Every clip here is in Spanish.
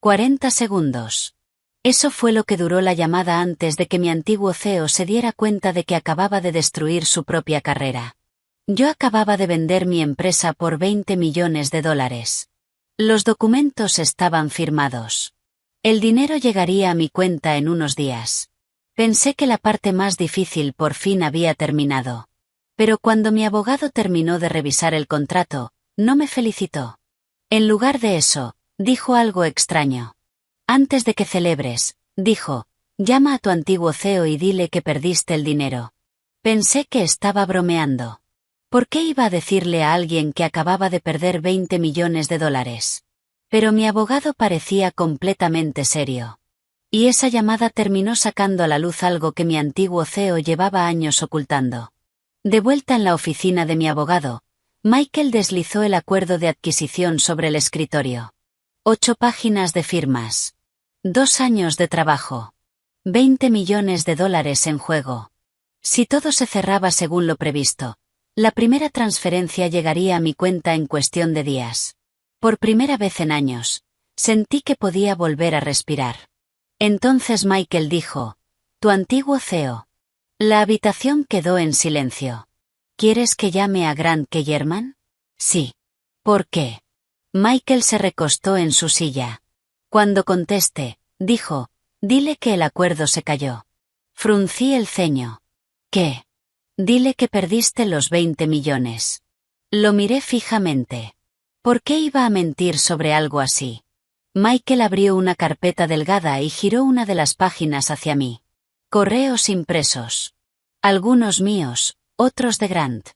40 segundos. Eso fue lo que duró la llamada antes de que mi antiguo CEO se diera cuenta de que acababa de destruir su propia carrera. Yo acababa de vender mi empresa por $20 millones. Los documentos estaban firmados. El dinero llegaría a mi cuenta en unos días. Pensé que la parte más difícil por fin había terminado. Pero cuando mi abogado terminó de revisar el contrato, no me felicitó. En lugar de eso, dijo algo extraño. Antes de que celebres, dijo, llama a tu antiguo CEO y dile que perdiste el dinero. Pensé que estaba bromeando. ¿Por qué iba a decirle a alguien que acababa de perder $20 millones? Pero mi abogado parecía completamente serio. Y esa llamada terminó sacando a la luz algo que mi antiguo CEO llevaba años ocultando. De vuelta en la oficina de mi abogado, Michael deslizó el acuerdo de adquisición sobre el escritorio. 8 páginas de firmas. 2 años de trabajo. $20 millones en juego. Si todo se cerraba según lo previsto, la primera transferencia llegaría a mi cuenta en cuestión de días. Por primera vez en años, sentí que podía volver a respirar. Entonces Michael dijo, tu antiguo CEO. La habitación quedó en silencio. ¿Quieres que llame a Grant Kellerman? Sí. ¿Por qué? Michael se recostó en su silla. Cuando conteste, dijo, dile que el acuerdo se cayó. Fruncí el ceño. ¿Qué? Dile que perdiste los $20 millones. Lo miré fijamente. ¿Por qué iba a mentir sobre algo así? Michael abrió una carpeta delgada y giró una de las páginas hacia mí. Correos impresos. Algunos míos, otros de Grant.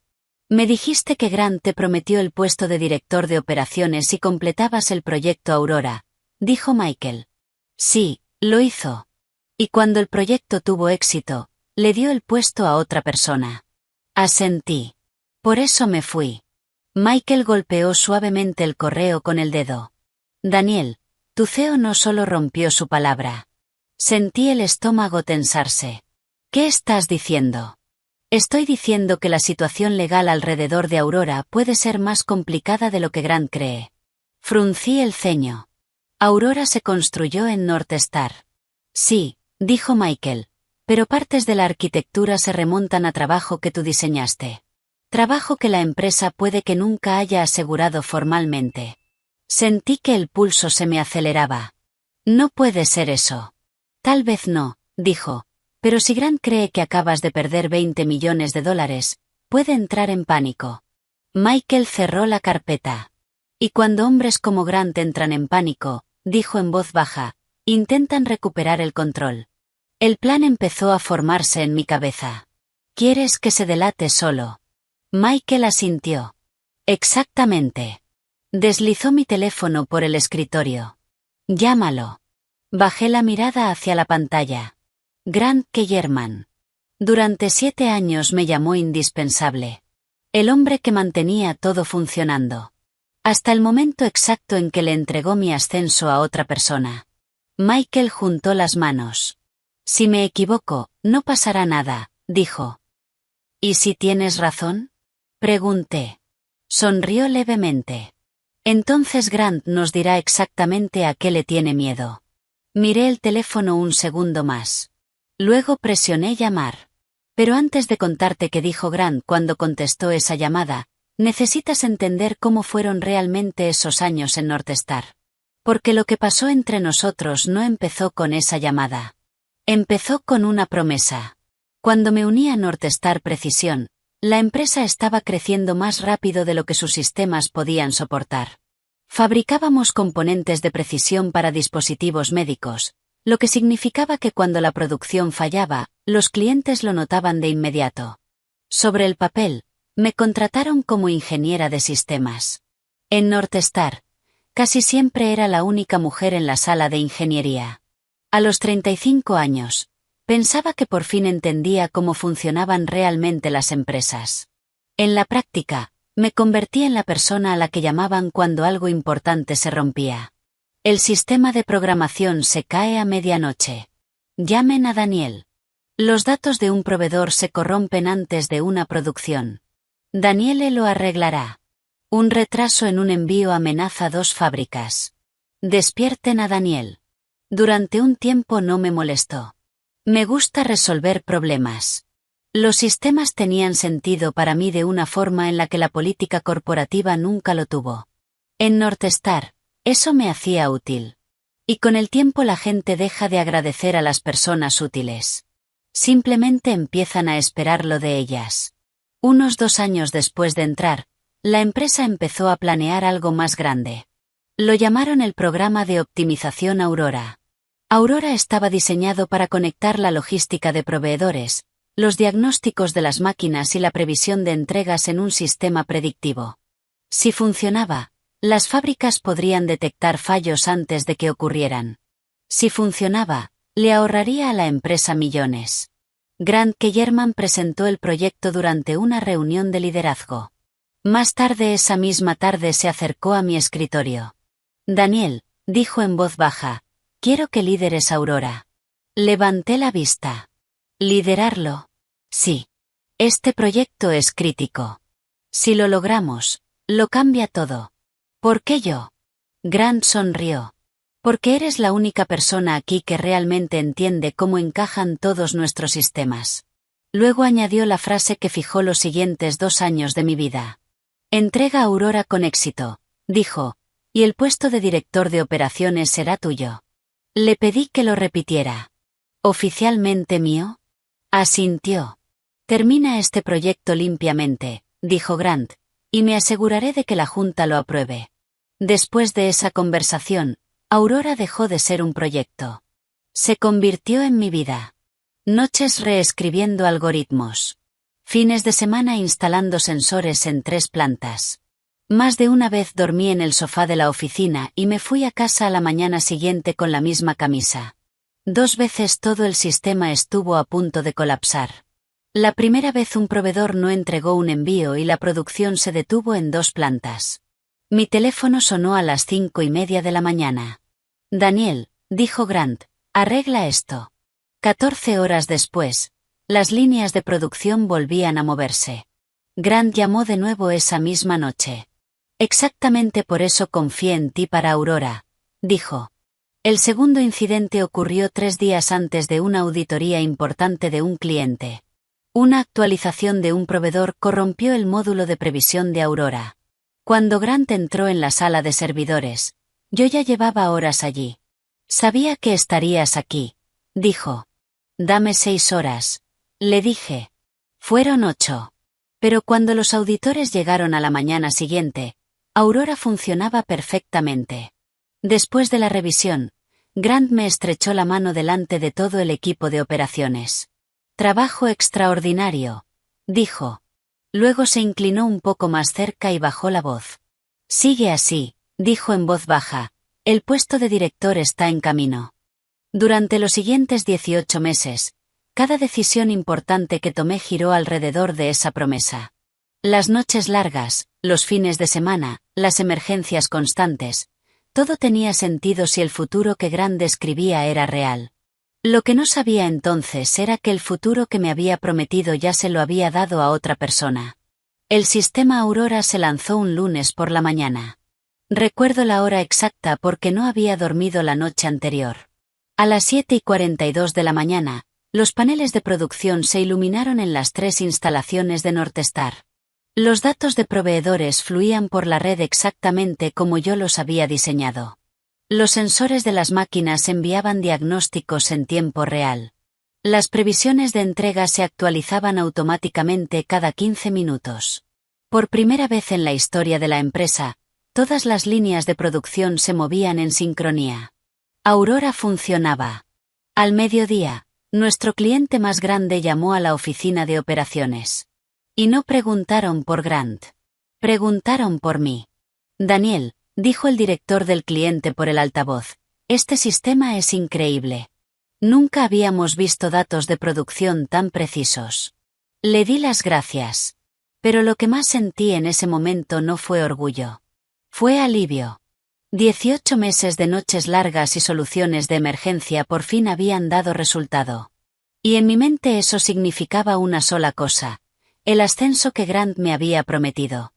Me dijiste que Grant te prometió el puesto de director de operaciones si completabas el proyecto Aurora, dijo Michael. Sí, lo hizo. Y cuando el proyecto tuvo éxito, le dio el puesto a otra persona. Asentí. Por eso me fui. Michael golpeó suavemente el correo con el dedo. Daniel, tu CEO no solo rompió su palabra. Sentí el estómago tensarse. ¿Qué estás diciendo? Estoy diciendo que la situación legal alrededor de Aurora puede ser más complicada de lo que Grant cree. Fruncí el ceño. Aurora se construyó en North Star. Sí, dijo Michael, pero partes de la arquitectura se remontan a trabajo que tú diseñaste. Trabajo que la empresa puede que nunca haya asegurado formalmente. Sentí que el pulso se me aceleraba. No puede ser eso. Tal vez no, dijo, pero si Grant cree que acabas de perder $20 millones, puede entrar en pánico. Michael cerró la carpeta. Y cuando hombres como Grant entran en pánico, dijo en voz baja, intentan recuperar el control. El plan empezó a formarse en mi cabeza. ¿Quieres que se delate solo? Michael asintió. Exactamente. Deslizó mi teléfono por el escritorio. Llámalo. Bajé la mirada hacia la pantalla. Grant Kellerman. Durante 7 años me llamó indispensable. El hombre que mantenía todo funcionando. Hasta el momento exacto en que le entregó mi ascenso a otra persona. Michael juntó las manos. Si me equivoco, no pasará nada, dijo. ¿Y si tienes razón? Pregunté. Sonrió levemente. Entonces Grant nos dirá exactamente a qué le tiene miedo. Miré el teléfono un segundo más. Luego presioné llamar. Pero antes de contarte qué dijo Grant cuando contestó esa llamada, necesitas entender cómo fueron realmente esos años en North Star. Porque lo que pasó entre nosotros no empezó con esa llamada. Empezó con una promesa. Cuando me uní a North Star Precisión, la empresa estaba creciendo más rápido de lo que sus sistemas podían soportar. Fabricábamos componentes de precisión para dispositivos médicos, lo que significaba que cuando la producción fallaba, los clientes lo notaban de inmediato. Sobre el papel, me contrataron como ingeniera de sistemas. En North Star, casi siempre era la única mujer en la sala de ingeniería. A los 35 años, pensaba que por fin entendía cómo funcionaban realmente las empresas. En la práctica, me convertí en la persona a la que llamaban cuando algo importante se rompía. El sistema de programación se cae a medianoche. Llamen a Daniel. Los datos de un proveedor se corrompen antes de una producción. Daniele lo arreglará. Un retraso en un envío amenaza 2 fábricas. Despierten a Daniel. Durante un tiempo no me molestó. Me gusta resolver problemas. Los sistemas tenían sentido para mí de una forma en la que la política corporativa nunca lo tuvo. En Northstar, eso me hacía útil. Y con el tiempo la gente deja de agradecer a las personas útiles. Simplemente empiezan a esperarlo de ellas. Unos 2 años después de entrar, la empresa empezó a planear algo más grande. Lo llamaron el programa de optimización Aurora. Aurora estaba diseñado para conectar la logística de proveedores, los diagnósticos de las máquinas y la previsión de entregas en un sistema predictivo. Si funcionaba, las fábricas podrían detectar fallos antes de que ocurrieran. Si funcionaba, le ahorraría a la empresa millones. Grant Kellerman presentó el proyecto durante una reunión de liderazgo. Más tarde esa misma tarde se acercó a mi escritorio. Daniel, dijo en voz baja, quiero que lideres Aurora. Levanté la vista. ¿Liderarlo? Sí. Este proyecto es crítico. Si lo logramos, lo cambia todo. ¿Por qué yo? Grant sonrió. Porque eres la única persona aquí que realmente entiende cómo encajan todos nuestros sistemas. Luego añadió la frase que fijó los siguientes 2 años de mi vida. Entrega Aurora con éxito, dijo, y el puesto de director de operaciones será tuyo. Le pedí que lo repitiera. ¿Oficialmente mío? Asintió. Termina este proyecto limpiamente, dijo Grant, y me aseguraré de que la Junta lo apruebe. Después de esa conversación, Aurora dejó de ser un proyecto. Se convirtió en mi vida. Noches reescribiendo algoritmos. Fines de semana instalando sensores en 3 plantas. Más de una vez dormí en el sofá de la oficina y me fui a casa a la mañana siguiente con la misma camisa. 2 veces todo el sistema estuvo a punto de colapsar. La primera vez un proveedor no entregó un envío y la producción se detuvo en 2 plantas. Mi teléfono sonó a las 5:30 de la mañana. Daniel, dijo Grant, arregla esto. 14 horas después, las líneas de producción volvían a moverse. Grant llamó de nuevo esa misma noche. Exactamente por eso confié en ti para Aurora, dijo. El segundo incidente ocurrió 3 días antes de una auditoría importante de un cliente. Una actualización de un proveedor corrompió el módulo de previsión de Aurora. Cuando Grant entró en la sala de servidores, yo ya llevaba horas allí. Sabía que estarías aquí, dijo. Dame 6 horas, le dije. Fueron 8. Pero cuando los auditores llegaron a la mañana siguiente, Aurora funcionaba perfectamente. Después de la revisión, Grant me estrechó la mano delante de todo el equipo de operaciones. Trabajo extraordinario, dijo. Luego se inclinó un poco más cerca y bajó la voz. Sigue así, dijo en voz baja, el puesto de director está en camino. Durante los siguientes 18 meses, cada decisión importante que tomé giró alrededor de esa promesa. Las noches largas, los fines de semana, las emergencias constantes, todo tenía sentido si el futuro que Grant describía era real. Lo que no sabía entonces era que el futuro que me había prometido ya se lo había dado a otra persona. El sistema Aurora se lanzó un lunes por la mañana. Recuerdo la hora exacta porque no había dormido la noche anterior. A las 7:42 de la mañana, los paneles de producción se iluminaron en las 3 instalaciones de Northstar. Los datos de proveedores fluían por la red exactamente como yo los había diseñado. Los sensores de las máquinas enviaban diagnósticos en tiempo real. Las previsiones de entrega se actualizaban automáticamente cada 15 minutos. Por primera vez en la historia de la empresa, todas las líneas de producción se movían en sincronía. Aurora funcionaba. Al mediodía, nuestro cliente más grande llamó a la oficina de operaciones. Y no preguntaron por Grant. Preguntaron por mí. Daniel, dijo el director del cliente por el altavoz, este sistema es increíble. Nunca habíamos visto datos de producción tan precisos. Le di las gracias. Pero lo que más sentí en ese momento no fue orgullo. Fue alivio. 18 meses de noches largas y soluciones de emergencia por fin habían dado resultado. Y en mi mente eso significaba una sola cosa, el ascenso que Grant me había prometido.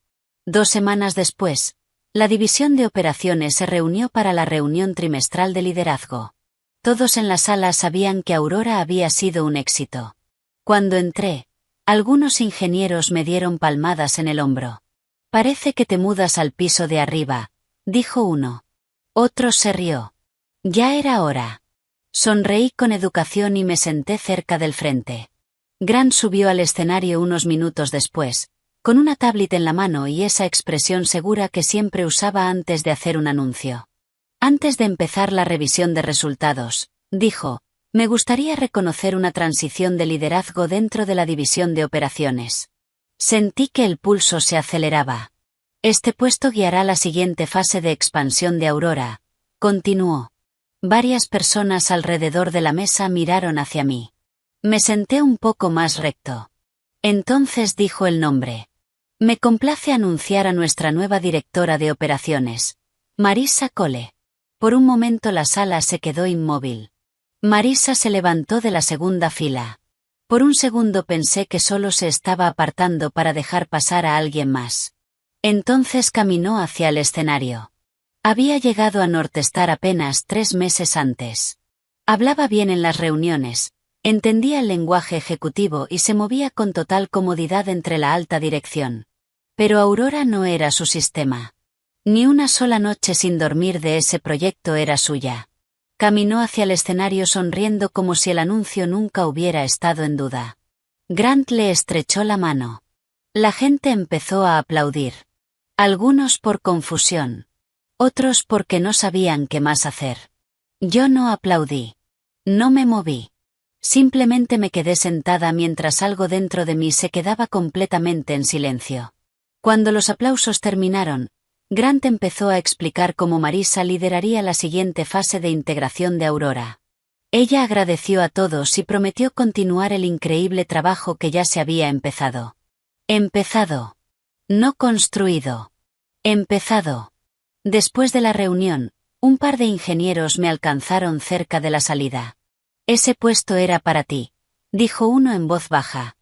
2 semanas después, La división de operaciones se reunió para la reunión trimestral de liderazgo. Todos en la sala sabían que Aurora había sido un éxito. Cuando entré, algunos ingenieros me dieron palmadas en el hombro. «Parece que te mudas al piso de arriba», dijo uno. Otro se rió. Ya era hora. Sonreí con educación y me senté cerca del frente. Grant subió al escenario unos minutos después, con una tablet en la mano y esa expresión segura que siempre usaba antes de hacer un anuncio. Antes de empezar la revisión de resultados, dijo, me gustaría reconocer una transición de liderazgo dentro de la división de operaciones. Sentí que el pulso se aceleraba. Este puesto guiará la siguiente fase de expansión de Aurora, continuó. Varias personas alrededor de la mesa miraron hacia mí. Me senté un poco más recto. Entonces dijo el nombre. Me complace anunciar a nuestra nueva directora de operaciones, Marisa Cole. Por un momento la sala se quedó inmóvil. Marisa se levantó de la segunda fila. Por un segundo pensé que solo se estaba apartando para dejar pasar a alguien más. Entonces caminó hacia el escenario. Había llegado a Northstar apenas 3 meses antes. Hablaba bien en las reuniones, entendía el lenguaje ejecutivo y se movía con total comodidad entre la alta dirección. Pero Aurora no era su sistema. Ni una sola noche sin dormir de ese proyecto era suya. Caminó hacia el escenario sonriendo como si el anuncio nunca hubiera estado en duda. Grant le estrechó la mano. La gente empezó a aplaudir. Algunos por confusión. Otros porque no sabían qué más hacer. Yo no aplaudí. No me moví. Simplemente me quedé sentada mientras algo dentro de mí se quedaba completamente en silencio. Cuando los aplausos terminaron, Grant empezó a explicar cómo Marisa lideraría la siguiente fase de integración de Aurora. Ella agradeció a todos y prometió continuar el increíble trabajo que ya se había empezado. Empezado. No construido. Empezado. Después de la reunión, un par de ingenieros me alcanzaron cerca de la salida. Ese puesto era para ti, dijo uno en voz baja.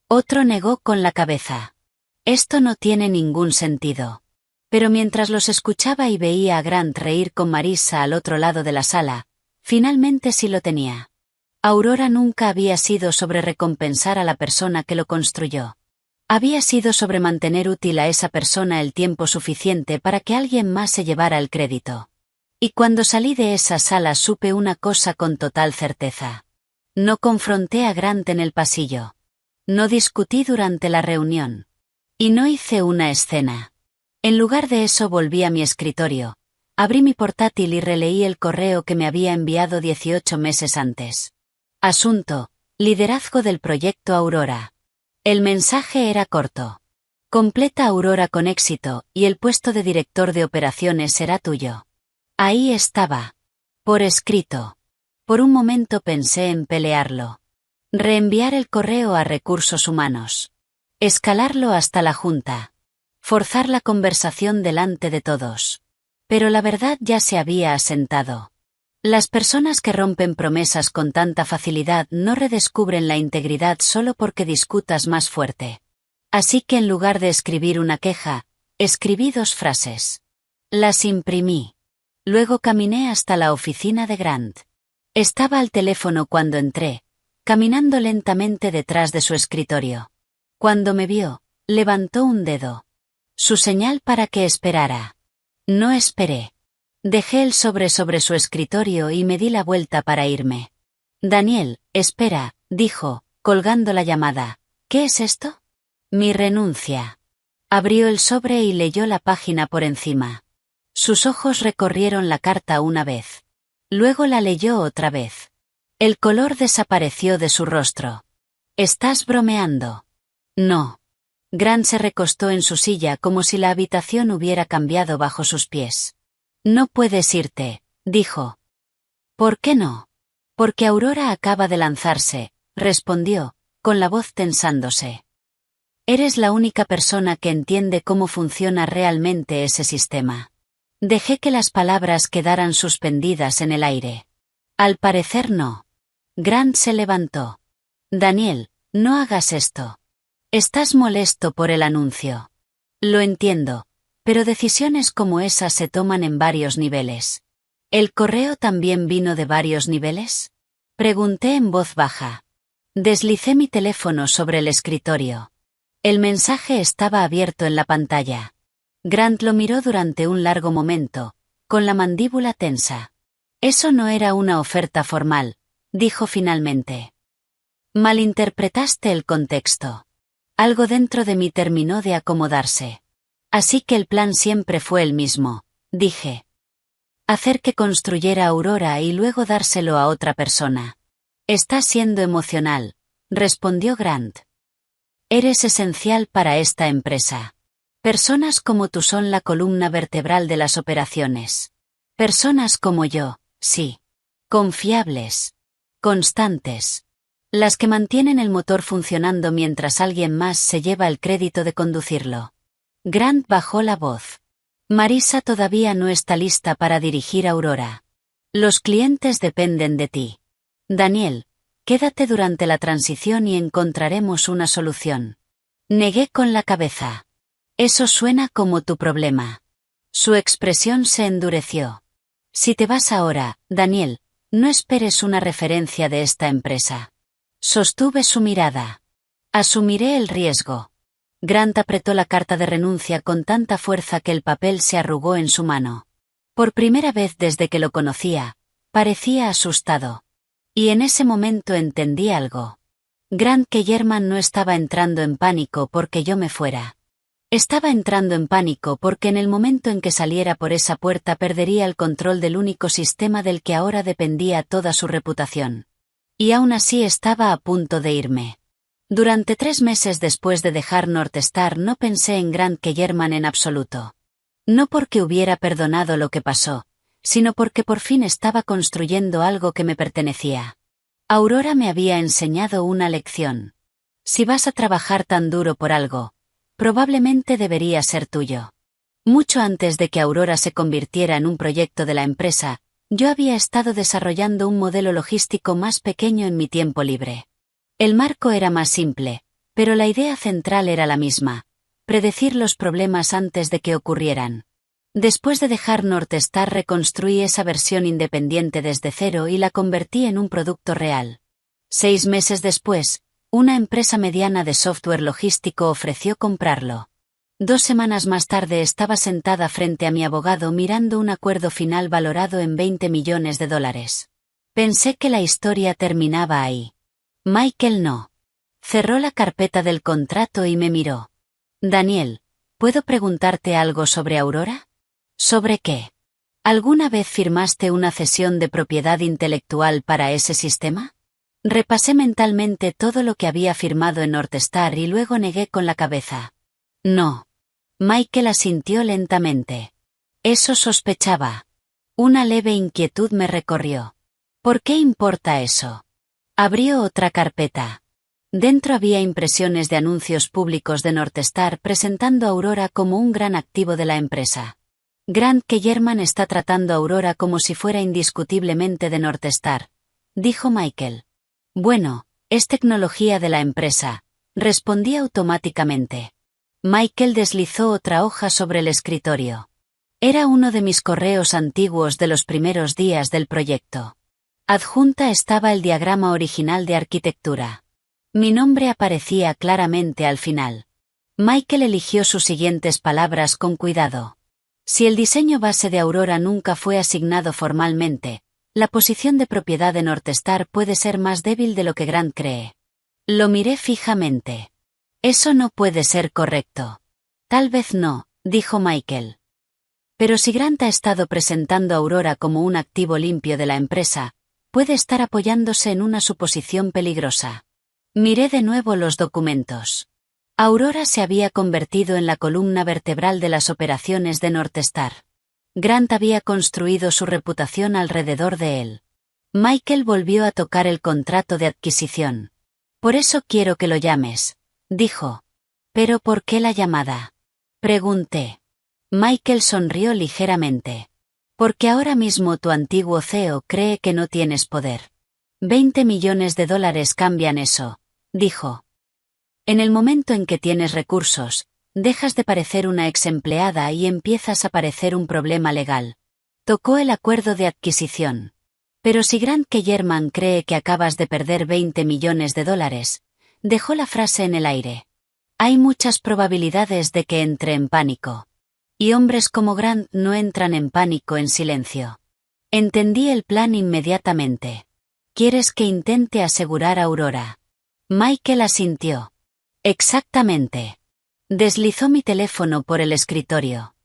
Otro negó con la cabeza. Esto no tiene ningún sentido. Pero mientras los escuchaba y veía a Grant reír con Marisa al otro lado de la sala, finalmente sí lo tenía. Aurora nunca había sido sobre recompensar a la persona que lo construyó. Había sido sobre mantener útil a esa persona el tiempo suficiente para que alguien más se llevara el crédito. Y cuando salí de esa sala supe una cosa con total certeza. No confronté a Grant en el pasillo. No discutí durante la reunión. Y no hice una escena. En lugar de eso volví a mi escritorio, abrí mi portátil y releí el correo que me había enviado 18 meses antes. Asunto: liderazgo del proyecto Aurora. El mensaje era corto. Completa Aurora con éxito, y el puesto de director de operaciones será tuyo. Ahí estaba. Por escrito. Por un momento pensé en pelearlo. Reenviar el correo a recursos humanos. Escalarlo hasta la junta. Forzar la conversación delante de todos. Pero la verdad ya se había asentado. Las personas que rompen promesas con tanta facilidad no redescubren la integridad solo porque discutas más fuerte. Así que en lugar de escribir una queja, escribí 2 frases. Las imprimí. Luego caminé hasta la oficina de Grant. Estaba al teléfono cuando entré, caminando lentamente detrás de su escritorio. Cuando me vio, levantó un dedo. Su señal para que esperara. No esperé. Dejé el sobre su escritorio y me di la vuelta para irme. Daniel, espera, dijo, colgando la llamada. ¿Qué es esto? Mi renuncia. Abrió el sobre y leyó la página por encima. Sus ojos recorrieron la carta una vez. Luego la leyó otra vez. El color desapareció de su rostro. ¿Estás bromeando? No. Grant se recostó en su silla como si la habitación hubiera cambiado bajo sus pies. No puedes irte, dijo. ¿Por qué no? Porque Aurora acaba de lanzarse, respondió, con la voz tensándose. Eres la única persona que entiende cómo funciona realmente ese sistema. Dejé que las palabras quedaran suspendidas en el aire. Al parecer no. Grant se levantó. Daniel, no hagas esto. Estás molesto por el anuncio. Lo entiendo, Pero decisiones como esas se toman en varios niveles. ¿El correo también vino de varios niveles? Pregunté en voz baja. Deslicé mi teléfono sobre el escritorio. El mensaje estaba abierto en la pantalla. Grant lo miró durante un largo momento, con la mandíbula tensa. Eso no era una oferta formal, dijo finalmente. Malinterpretaste el contexto. Algo dentro de mí terminó de acomodarse. Así que el plan siempre fue el mismo, dije. Hacer que construyera Aurora y luego dárselo a otra persona. Está siendo emocional, respondió Grant. Eres esencial para esta empresa. Personas como tú son la columna vertebral de las operaciones. Personas como yo, sí. Confiables. Constantes. Las que mantienen el motor funcionando mientras alguien más se lleva el crédito de conducirlo. Grant bajó la voz. Marisa todavía no está lista para dirigir Aurora. Los clientes dependen de ti. Daniel, quédate durante la transición y encontraremos una solución. Negué con la cabeza. Eso suena como tu problema. Su expresión se endureció. Si te vas ahora, Daniel, no esperes una referencia de esta empresa. Sostuve su mirada. Asumiré el riesgo. Grant apretó la carta de renuncia con tanta fuerza que el papel se arrugó en su mano. Por primera vez desde que lo conocía, parecía asustado. Y en ese momento entendí algo. Grant Kellerman no estaba entrando en pánico porque yo me fuera. Estaba entrando en pánico porque en el momento en que saliera por esa puerta perdería el control del único sistema del que ahora dependía toda su reputación. Y aún así estaba a punto de irme. Durante 3 meses después de dejar Northstar no pensé en Grant Kellerman en absoluto. No porque hubiera perdonado lo que pasó, sino porque por fin estaba construyendo algo que me pertenecía. Aurora me había enseñado una lección. Si vas a trabajar tan duro por algo, probablemente debería ser tuyo. Mucho antes de que Aurora se convirtiera en un proyecto de la empresa, yo había estado desarrollando un modelo logístico más pequeño en mi tiempo libre. El marco era más simple, pero la idea central era la misma: predecir los problemas antes de que ocurrieran. Después de dejar Northstar reconstruí esa versión independiente desde cero y la convertí en un producto real. 6 meses después, una empresa mediana de software logístico ofreció comprarlo. 2 semanas más tarde estaba sentada frente a mi abogado mirando un acuerdo final valorado en $20 millones. Pensé que la historia terminaba ahí. Michael no. Cerró la carpeta del contrato y me miró. Daniel, ¿puedo preguntarte algo sobre Aurora? ¿Sobre qué? ¿Alguna vez firmaste una cesión de propiedad intelectual para ese sistema? Repasé mentalmente todo lo que había firmado en Northstar y luego negué con la cabeza. No. Michael asintió lentamente. Eso sospechaba. Una leve inquietud me recorrió. ¿Por qué importa eso? Abrió otra carpeta. Dentro había impresiones de anuncios públicos de Northstar presentando a Aurora como un gran activo de la empresa. Grant Kellerman está tratando a Aurora como si fuera indiscutiblemente de Northstar, dijo Michael. Bueno, es tecnología de la empresa, respondí automáticamente. Michael deslizó otra hoja sobre el escritorio. Era uno de mis correos antiguos de los primeros días del proyecto. Adjunta estaba el diagrama original de arquitectura. Mi nombre aparecía claramente al final. Michael eligió sus siguientes palabras con cuidado. Si el diseño base de Aurora nunca fue asignado formalmente, la posición de propiedad de Northstar puede ser más débil de lo que Grant cree. Lo miré fijamente. Eso no puede ser correcto. Tal vez no, dijo Michael. Pero si Grant ha estado presentando a Aurora como un activo limpio de la empresa, puede estar apoyándose en una suposición peligrosa. Miré de nuevo los documentos. Aurora se había convertido en la columna vertebral de las operaciones de Northstar. Grant había construido su reputación alrededor de él. Michael volvió a tocar el contrato de adquisición. Por eso quiero que lo llames, dijo. ¿Pero por qué la llamada? Pregunté. Michael sonrió ligeramente. Porque ahora mismo tu antiguo CEO cree que no tienes poder. $20 millones cambian eso, dijo. En el momento en que tienes recursos, dejas de parecer una ex empleada y empiezas a parecer un problema legal. Tocó el acuerdo de adquisición. Pero si Grant Kellerman cree que acabas de perder $20 millones, dejó la frase en el aire. Hay muchas probabilidades de que entre en pánico. Y hombres como Grant no entran en pánico en silencio. Entendí el plan inmediatamente. ¿Quieres que intente asegurar a Aurora? Michael asintió. Exactamente. Deslizó mi teléfono por el escritorio.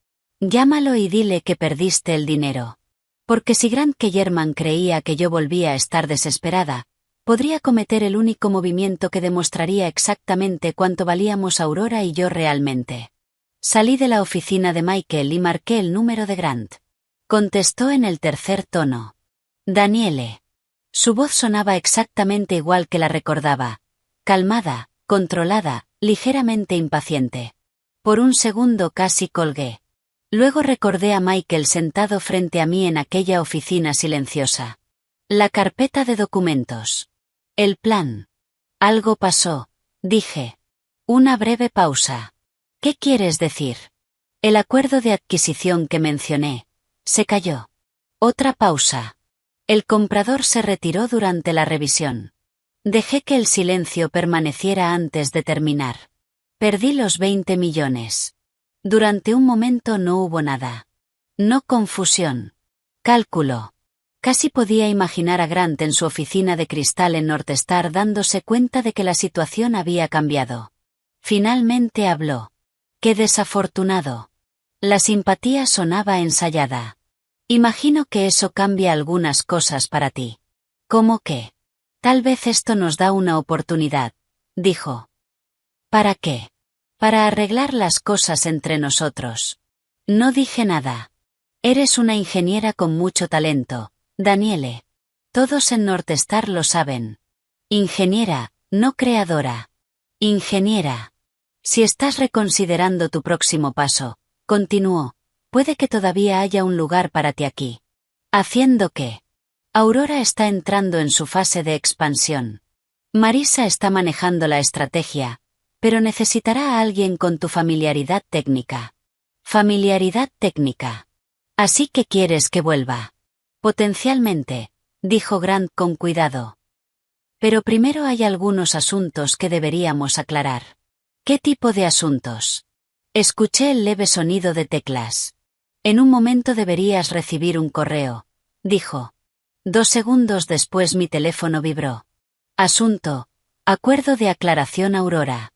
Llámalo y dile que perdiste el dinero. Porque si Grant Kellerman creía que yo volvía a estar desesperada, podría cometer el único movimiento que demostraría exactamente cuánto valíamos Aurora y yo realmente. Salí de la oficina de Michael y marqué el número de Grant. Contestó en el tercer tono. Daniele. Su voz sonaba exactamente igual que la recordaba. Calmada, controlada, ligeramente impaciente. Por un segundo casi colgué. Luego recordé a Michael sentado frente a mí en aquella oficina silenciosa. La carpeta de documentos. El plan. Algo pasó, dije. Una breve pausa. ¿Qué quieres decir? El acuerdo de adquisición que mencioné. Se cayó. Otra pausa. El comprador se retiró durante la revisión. Dejé que el silencio permaneciera antes de terminar. Perdí los 20 millones. Durante un momento no hubo nada. No confusión. Cálculo. Casi podía imaginar a Grant en su oficina de cristal en North Star dándose cuenta de que la situación había cambiado. Finalmente habló. ¡Qué desafortunado! La simpatía sonaba ensayada. Imagino que eso cambia algunas cosas para ti. ¿Cómo qué? Tal vez esto nos da una oportunidad, dijo. ¿Para qué? Para arreglar las cosas entre nosotros. No dije nada. Eres una ingeniera con mucho talento, Daniele. Todos en North Star lo saben. Ingeniera, no creadora. Ingeniera. Si estás reconsiderando tu próximo paso, continuó, puede que todavía haya un lugar para ti aquí. ¿Haciendo qué? Aurora está entrando en su fase de expansión. Marisa está manejando la estrategia, pero necesitará a alguien con tu familiaridad técnica. Familiaridad técnica. Así que quieres que vuelva. Potencialmente, dijo Grant con cuidado. Pero primero hay algunos asuntos que deberíamos aclarar. ¿Qué tipo de asuntos? Escuché el leve sonido de teclas. En un momento deberías recibir un correo, dijo. 2 segundos después mi teléfono vibró. Asunto. Acuerdo de aclaración Aurora.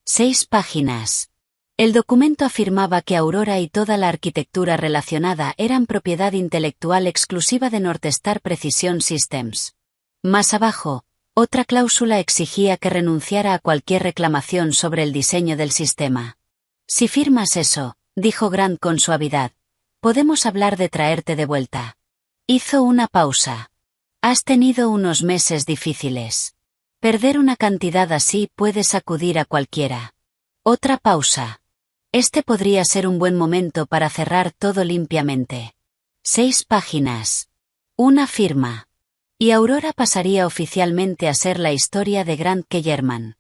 6 páginas. El documento afirmaba que Aurora y toda la arquitectura relacionada eran propiedad intelectual exclusiva de North Star Precision Systems. Más abajo, otra cláusula exigía que renunciara a cualquier reclamación sobre el diseño del sistema. Si firmas eso, dijo Grant con suavidad, podemos hablar de traerte de vuelta. Hizo una pausa. Has tenido unos meses difíciles. Perder una cantidad así puede sacudir a cualquiera. Otra pausa. Este podría ser un buen momento para cerrar todo limpiamente. 6 páginas. Una firma. Y Aurora pasaría oficialmente a ser la historia de Grant Kellerman.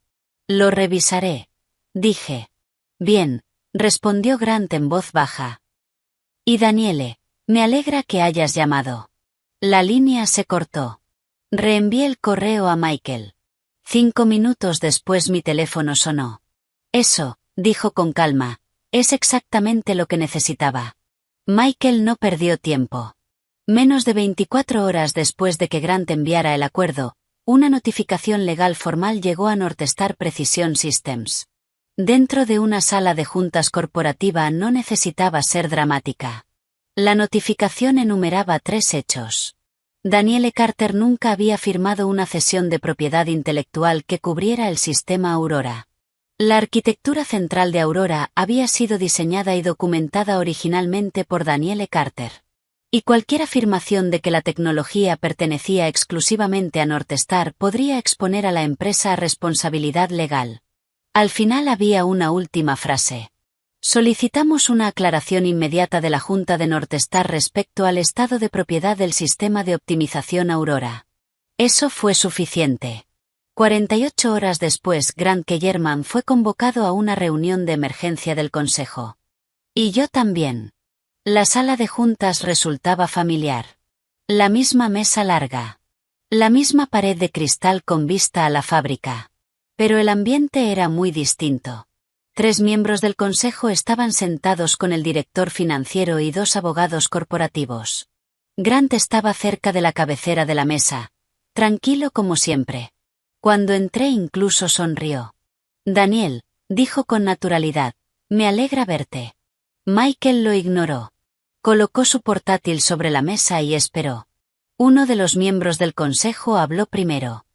Lo revisaré. Dije. Bien, respondió Grant en voz baja. Y Daniele, me alegra que hayas llamado. La línea se cortó. Reenvié el correo a Michael. 5 minutos después mi teléfono sonó. Eso, dijo con calma, es exactamente lo que necesitaba. Michael no perdió tiempo. Menos de 24 horas después de que Grant enviara el acuerdo, una notificación legal formal llegó a North Star Precision Systems. Dentro de una sala de juntas corporativa no necesitaba ser dramática. La notificación enumeraba 3 hechos. Daniele Carter nunca había firmado una cesión de propiedad intelectual que cubriera el sistema Aurora. La arquitectura central de Aurora había sido diseñada y documentada originalmente por Daniele Carter. Y cualquier afirmación de que la tecnología pertenecía exclusivamente a North Star podría exponer a la empresa a responsabilidad legal. Al final había una última frase. Solicitamos una aclaración inmediata de la Junta de North Star respecto al estado de propiedad del sistema de optimización Aurora. Eso fue suficiente. 48 horas después, Grant Kellerman fue convocado a una reunión de emergencia del Consejo. Y yo también. La sala de juntas resultaba familiar. La misma mesa larga. La misma pared de cristal con vista a la fábrica. Pero el ambiente era muy distinto. 3 miembros del consejo estaban sentados con el director financiero y 2 abogados corporativos. Grant estaba cerca de la cabecera de la mesa, tranquilo como siempre. Cuando entré incluso sonrió. Daniel, dijo con naturalidad, me alegra verte. Michael lo ignoró. Colocó su portátil sobre la mesa y esperó. Uno de los miembros del consejo habló primero.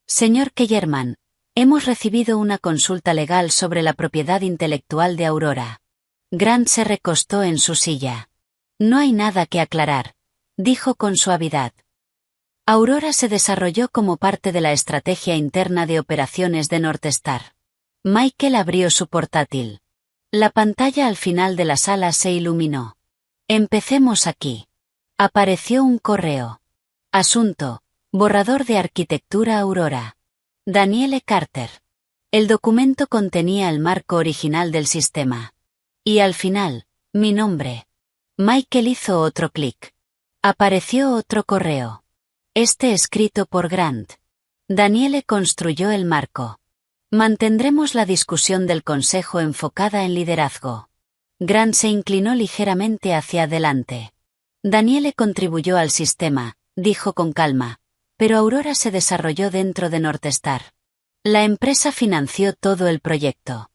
Señor Kellerman, hemos recibido una consulta legal sobre la propiedad intelectual de Aurora. Grant se recostó en su silla. No hay nada que aclarar, dijo con suavidad. Aurora se desarrolló como parte de la estrategia interna de operaciones de Northstar. Michael abrió su portátil. La pantalla al final de la sala se iluminó. Empecemos aquí. Apareció un correo. Asunto: borrador de arquitectura Aurora. Daniele Carter. El documento contenía el marco original del sistema. Y al final, mi nombre. Michael hizo otro clic. Apareció otro correo. Este escrito por Grant. Daniele construyó el marco. Mantendremos la discusión del consejo enfocada en liderazgo. Grant se inclinó ligeramente hacia adelante. Daniele contribuyó al sistema, dijo con calma, pero Aurora se desarrolló dentro de Northstar. La empresa financió todo el proyecto.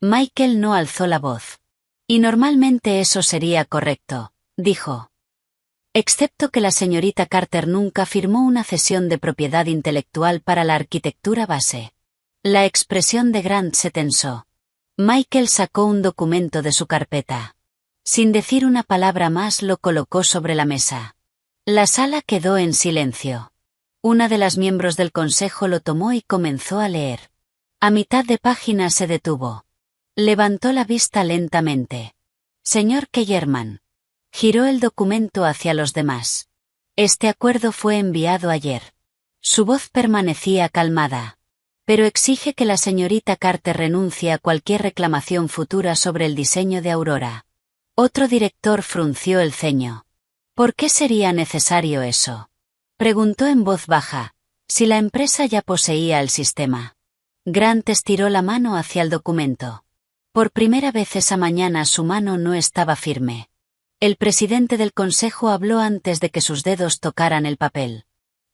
Michael no alzó la voz. Y normalmente eso sería correcto, dijo. Excepto que la señorita Carter nunca firmó una cesión de propiedad intelectual para la arquitectura base. La expresión de Grant se tensó. Michael sacó un documento de su carpeta. Sin decir una palabra más lo colocó sobre la mesa. La sala quedó en silencio. Una de las miembros del consejo lo tomó y comenzó a leer. A mitad de página se detuvo. Levantó la vista lentamente. Señor Kellerman. Giró el documento hacia los demás. Este acuerdo fue enviado ayer. Su voz permanecía calmada. Pero exige que la señorita Carter renuncie a cualquier reclamación futura sobre el diseño de Aurora. Otro director frunció el ceño. ¿Por qué sería necesario eso? Preguntó en voz baja, si la empresa ya poseía el sistema. Grant estiró la mano hacia el documento. Por primera vez esa mañana su mano no estaba firme. El presidente del consejo habló antes de que sus dedos tocaran el papel.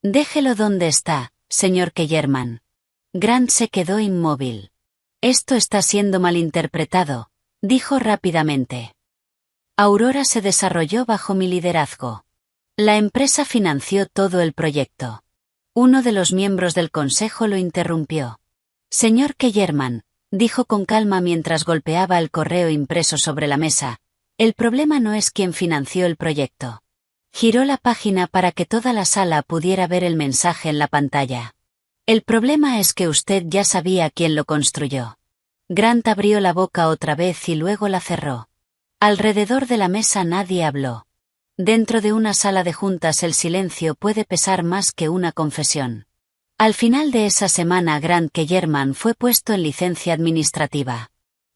Déjelo donde está, señor Kellerman. Grant se quedó inmóvil. Esto está siendo malinterpretado, dijo rápidamente. Aurora se desarrolló bajo mi liderazgo. La empresa financió todo el proyecto. Uno de los miembros del consejo lo interrumpió. Señor Kellerman, dijo con calma mientras golpeaba el correo impreso sobre la mesa, el problema no es quién financió el proyecto. Giró la página para que toda la sala pudiera ver el mensaje en la pantalla. El problema es que usted ya sabía quién lo construyó. Grant abrió la boca otra vez y luego la cerró. Alrededor de la mesa nadie habló. Dentro de una sala de juntas el silencio puede pesar más que una confesión. Al final de esa semana Grant Kellerman fue puesto en licencia administrativa.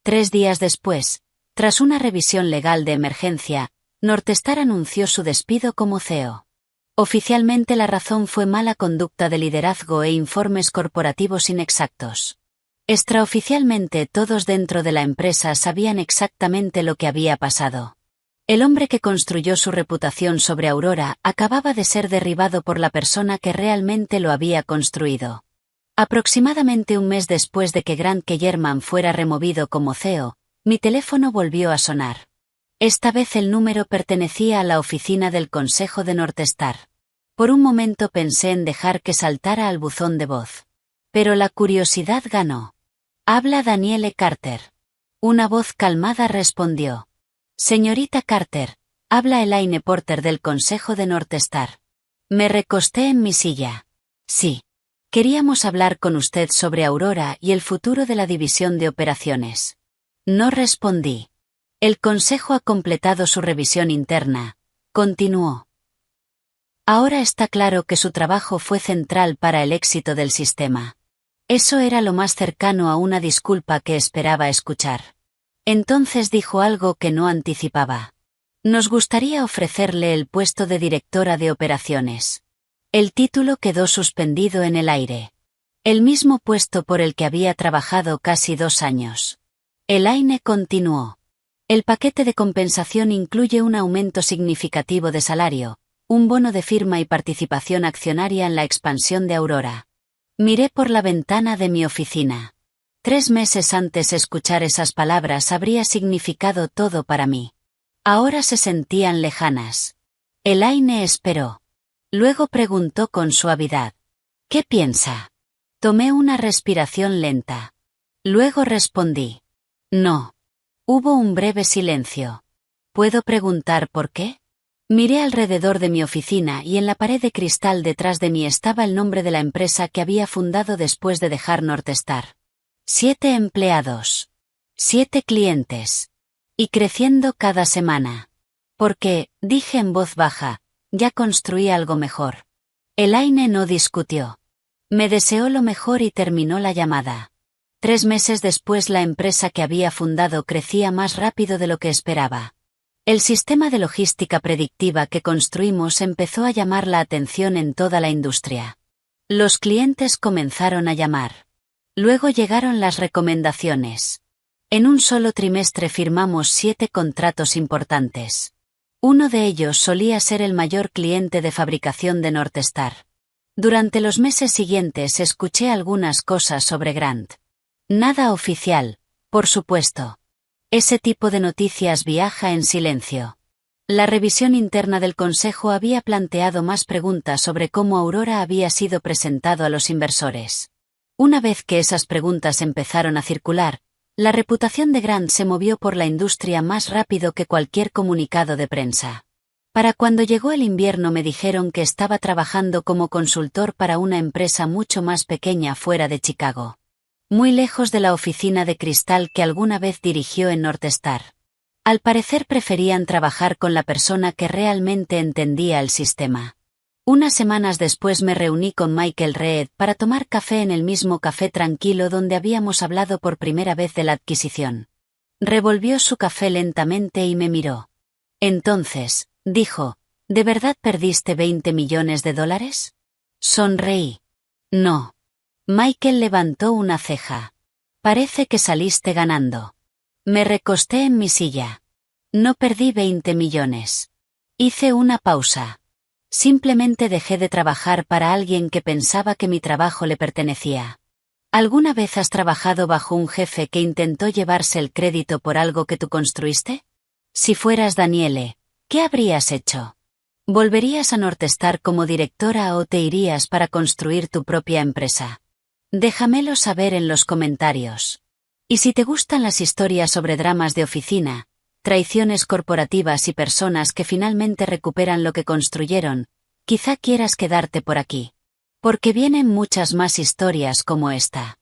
3 días después, tras una revisión legal de emergencia, Northstar anunció su despido como CEO. Oficialmente la razón fue mala conducta de liderazgo e informes corporativos inexactos. Extraoficialmente todos dentro de la empresa sabían exactamente lo que había pasado. El hombre que construyó su reputación sobre Aurora acababa de ser derribado por la persona que realmente lo había construido. Aproximadamente un mes después de que Grant Kellerman fuera removido como CEO, mi teléfono volvió a sonar. Esta vez el número pertenecía a la oficina del consejo de Northstar. Por un momento pensé en dejar que saltara al buzón de voz. Pero la curiosidad ganó. Habla Daniele Carter. Una voz calmada respondió. Señorita Carter, habla Elaine Porter del consejo de Northstar. Me recosté en mi silla. Sí. Queríamos hablar con usted sobre Aurora y el futuro de la división de operaciones. No respondí. El consejo ha completado su revisión interna. Continuó. Ahora está claro que su trabajo fue central para el éxito del sistema. Eso era lo más cercano a una disculpa que esperaba escuchar. Entonces dijo algo que no anticipaba. Nos gustaría ofrecerle el puesto de directora de operaciones. El título quedó suspendido en el aire. El mismo puesto por el que había trabajado casi 2 años. Elaine continuó. El paquete de compensación incluye un aumento significativo de salario, un bono de firma y participación accionaria en la expansión de Aurora. Miré por la ventana de mi oficina. 3 meses antes escuchar esas palabras habría significado todo para mí. Ahora se sentían lejanas. Elaine esperó. Luego preguntó con suavidad. ¿Qué piensa? Tomé una respiración lenta. Luego respondí. No. Hubo un breve silencio. ¿Puedo preguntar por qué? Miré alrededor de mi oficina y en la pared de cristal detrás de mí estaba el nombre de la empresa que había fundado después de dejar Northstar. 7 empleados. 7 clientes. Y creciendo cada semana. Porque, dije en voz baja, ya construí algo mejor. Elaine no discutió. Me deseó lo mejor y terminó la llamada. 3 meses después la empresa que había fundado crecía más rápido de lo que esperaba. El sistema de logística predictiva que construimos empezó a llamar la atención en toda la industria. Los clientes comenzaron a llamar. Luego llegaron las recomendaciones. En un solo trimestre firmamos 7 contratos importantes. Uno de ellos solía ser el mayor cliente de fabricación de Northstar. Durante los meses siguientes escuché algunas cosas sobre Grant. Nada oficial, por supuesto. Ese tipo de noticias viaja en silencio. La revisión interna del Consejo había planteado más preguntas sobre cómo Aurora había sido presentado a los inversores. Una vez que esas preguntas empezaron a circular, la reputación de Grant se movió por la industria más rápido que cualquier comunicado de prensa. Para cuando llegó el invierno me dijeron que estaba trabajando como consultor para una empresa mucho más pequeña fuera de Chicago. Muy lejos de la oficina de cristal que alguna vez dirigió en Northstar. Al parecer preferían trabajar con la persona que realmente entendía el sistema. Unas semanas después me reuní con Michael Reed para tomar café en el mismo café tranquilo donde habíamos hablado por primera vez de la adquisición. Revolvió su café lentamente y me miró. Entonces, dijo, ¿de verdad perdiste $20 millones? Sonreí. No. Michael levantó una ceja. Parece que saliste ganando. Me recosté en mi silla. No perdí 20 millones. Hice una pausa. Simplemente dejé de trabajar para alguien que pensaba que mi trabajo le pertenecía. ¿Alguna vez has trabajado bajo un jefe que intentó llevarse el crédito por algo que tú construiste? Si fueras Danielle, ¿qué habrías hecho? ¿Volverías a Northstar como directora o te irías para construir tu propia empresa? Déjamelo saber en los comentarios. Y si te gustan las historias sobre dramas de oficina, traiciones corporativas y personas que finalmente recuperan lo que construyeron, quizá quieras quedarte por aquí. Porque vienen muchas más historias como esta.